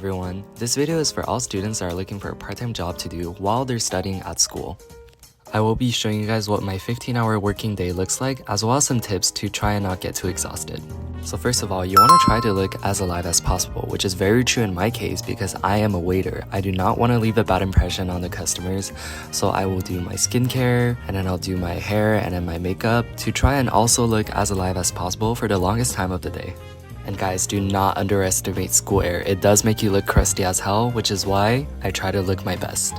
everyone. This video is for all students that are looking for a part-time job to do while they're studying at school. I will be showing you guys what my 15-hour working day looks like, as well as some tips to try and not get too exhausted. So first of all, you want to try to look as alive as possible, which is very true in my case because I am a waiter. I do not want to leave a bad impression on the customers, so I will do my skincare, and then I'll do my hair and then my makeup to try and also look as alive as possible for the longest time of the day. And guys, do not underestimate school air. It does make you look crusty as hell, which is why I try to look my best.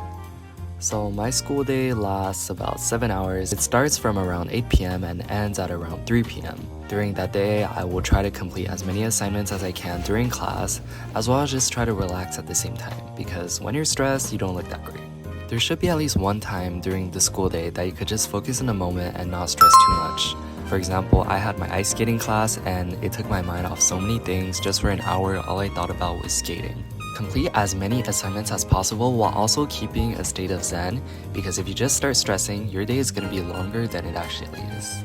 So my school day lasts about 7 hours. It starts from around 8 p.m. and ends at around 3 p.m. During that day, I will try to complete as many assignments as I can during class, as well as just try to relax at the same time, because when you're stressed, you don't look that great. There should be at least one time during the school day that you could just focus in the moment and not stress too much. For example, I had my ice skating class and it took my mind off so many things. Just for an hour, all I thought about was skating. Complete as many assignments as possible while also keeping a state of zen, because if you just start stressing, your day is going to be longer than it actually is.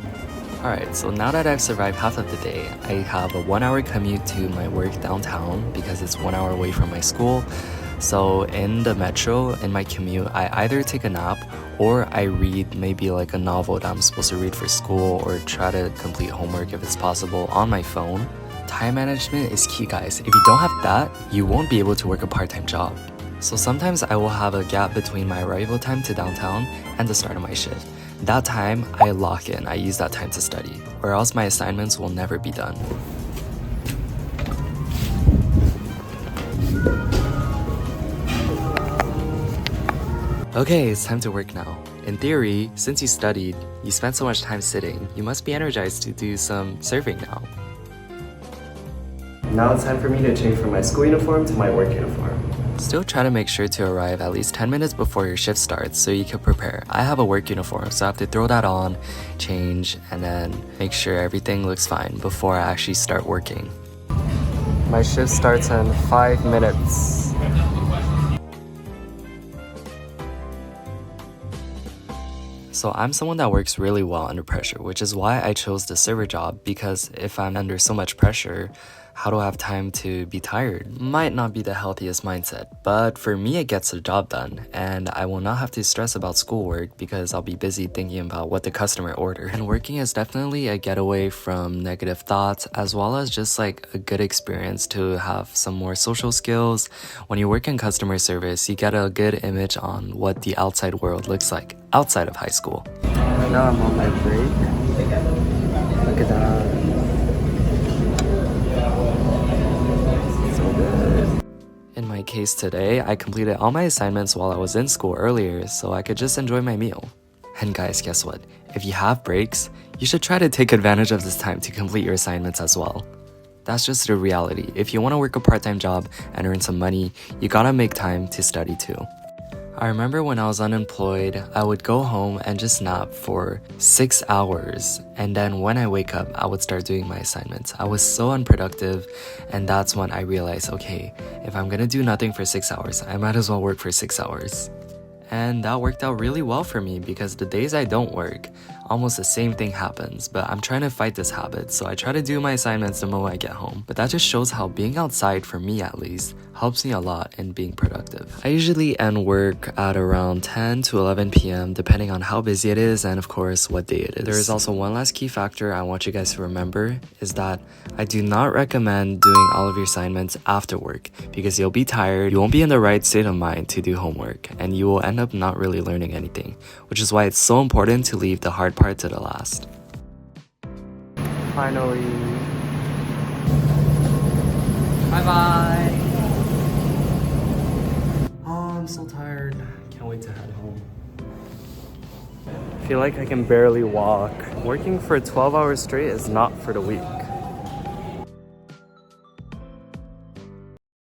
Alright, so now that I've survived half of the day, I have a 1-hour commute to my work downtown because it's 1 hour away from my school. So in the metro, in my commute, I either take a nap or I read maybe like a novel that I'm supposed to read for school, or try to complete homework if it's possible on my phone. Time management is key, guys. If you don't have that, you won't be able to work a part-time job. So sometimes I will have a gap between my arrival time to downtown and the start of my shift. That time, I lock in. I use that time to study, or else my assignments will never be done. Okay, it's time to work now. In theory, since you studied, you spent so much time sitting, you must be energized to do some surfing now. Now it's time for me to change from my school uniform to my work uniform. Still try to make sure to arrive at least 10 minutes before your shift starts so you can prepare. I have a work uniform, so I have to throw that on, change, and then make sure everything looks fine before I actually start working. My shift starts in 5 minutes. So I'm someone that works really well under pressure, which is why I chose the server job, because if I'm under so much pressure, how do I have time to be tired? Might not be the healthiest mindset, but for me it gets the job done, and I will not have to stress about schoolwork because I'll be busy thinking about what the customer ordered. And working is definitely a getaway from negative thoughts, as well as just like a good experience to have some more social skills. When you work in customer service, you get a good image on what the outside world looks like outside of high school. Right now I'm on my break. Look at that. In my case today, I completed all my assignments while I was in school earlier, so I could just enjoy my meal. And guys, guess what? If you have breaks, you should try to take advantage of this time to complete your assignments as well. That's just the reality. If you want to work a part-time job and earn some money, you gotta make time to study too. I remember when I was unemployed, I would go home and just nap for 6 hours, and then when I wake up, I would start doing my assignments. I was so unproductive, and that's when I realized, okay, if I'm gonna do nothing for 6 hours, I might as well work for 6 hours. And that worked out really well for me, because the days I don't work, almost the same thing happens, but I'm trying to fight this habit, so I try to do my assignments the moment I get home. But that just shows how being outside, for me at least, helps me a lot in being productive. I usually end work at around 10 to 11 p.m. depending on how busy it is and of course what day it is. There is also one last key factor I want you guys to remember, is that I do not recommend doing all of your assignments after work, because you'll be tired, you won't be in the right state of mind to do homework, and you will end up not really learning anything, which is why it's so important to leave the hard part to the last. Finally. Bye-bye. Oh, I'm so tired. Can't wait to head home. I feel like I can barely walk. Working for 12 hours straight is not for the weak.